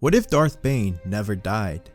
What if Darth Bane never died?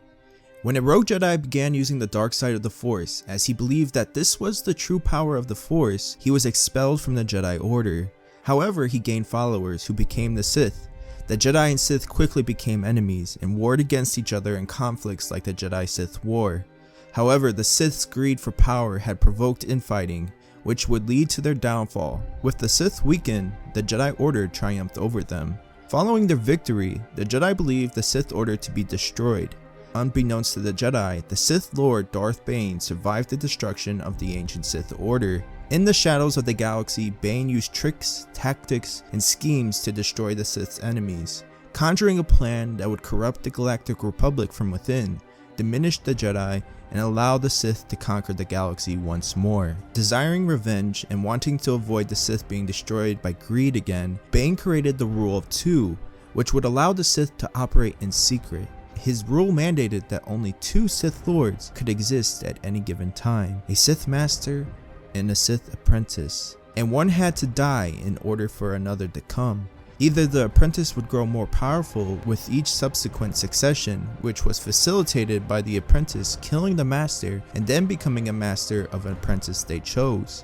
When a rogue Jedi began using the dark side of the Force, as he believed that this was the true power of the Force, he was expelled from the Jedi Order. However, he gained followers who became the Sith. The Jedi and Sith quickly became enemies and warred against each other in conflicts like the Jedi-Sith War. However, the Sith's greed for power had provoked infighting, which would lead to their downfall. With the Sith weakened, the Jedi Order triumphed over them. Following their victory, the Jedi believed the Sith Order to be destroyed. Unbeknownst to the Jedi, the Sith Lord Darth Bane survived the destruction of the ancient Sith Order. In the shadows of the galaxy, Bane used tricks, tactics, and schemes to destroy the Sith's enemies, conjuring a plan that would corrupt the Galactic Republic from within, diminish the Jedi, and allow the Sith to conquer the galaxy once more. Desiring revenge and wanting to avoid the Sith being destroyed by greed again, Bane created the Rule of Two, which would allow the Sith to operate in secret. His rule mandated that only two Sith Lords could exist at any given time, a Sith Master and a Sith Apprentice, and one had to die in order for another to come. Either the apprentice would grow more powerful with each subsequent succession, which was facilitated by the apprentice killing the master and then becoming a master of an apprentice they chose,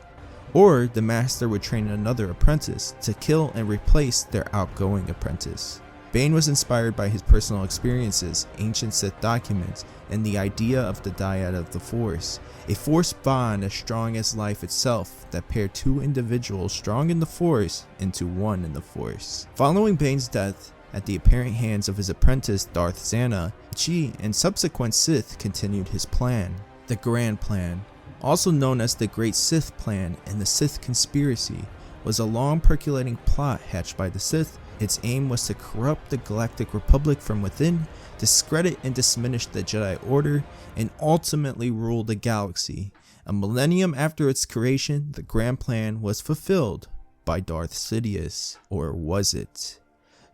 or the master would train another apprentice to kill and replace their outgoing apprentice. Bane was inspired by his personal experiences, ancient Sith documents, and the idea of the dyad of the Force, a Force bond as strong as life itself that paired two individuals strong in the Force into one in the Force. Following Bane's death at the apparent hands of his apprentice Darth Zana, Chi and subsequent Sith continued his plan. The Grand Plan, also known as the Great Sith Plan and the Sith Conspiracy, was a long percolating plot hatched by the Sith. Its aim was to corrupt the Galactic Republic from within, discredit and diminish the Jedi Order, and ultimately rule the galaxy. A millennium after its creation, the Grand Plan was fulfilled by Darth Sidious. Or was it?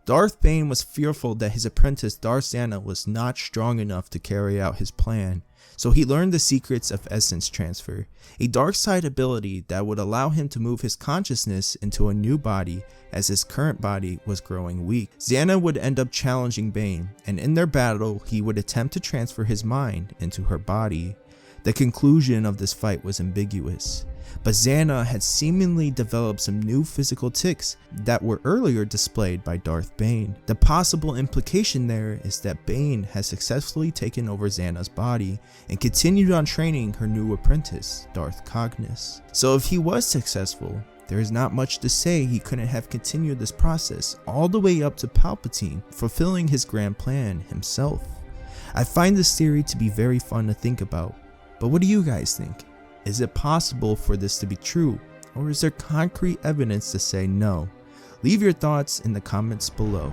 Darth Bane was fearful that his apprentice Darth Zana was not strong enough to carry out his plan, so he learned the secrets of essence transfer, a dark side ability that would allow him to move his consciousness into a new body as his current body was growing weak. Zana would end up challenging Bane, and in their battle he would attempt to transfer his mind into her body. The conclusion of this fight was ambiguous, but Zana had seemingly developed some new physical tics that were earlier displayed by Darth Bane. The possible implication there is that Bane has successfully taken over Zana's body and continued on training her new apprentice, Darth Cognis. So if he was successful, there is not much to say he couldn't have continued this process all the way up to Palpatine, fulfilling his grand plan himself. I find this theory to be very fun to think about, but what do you guys think? Is it possible for this to be true, or is there concrete evidence to say no? Leave your thoughts in the comments below.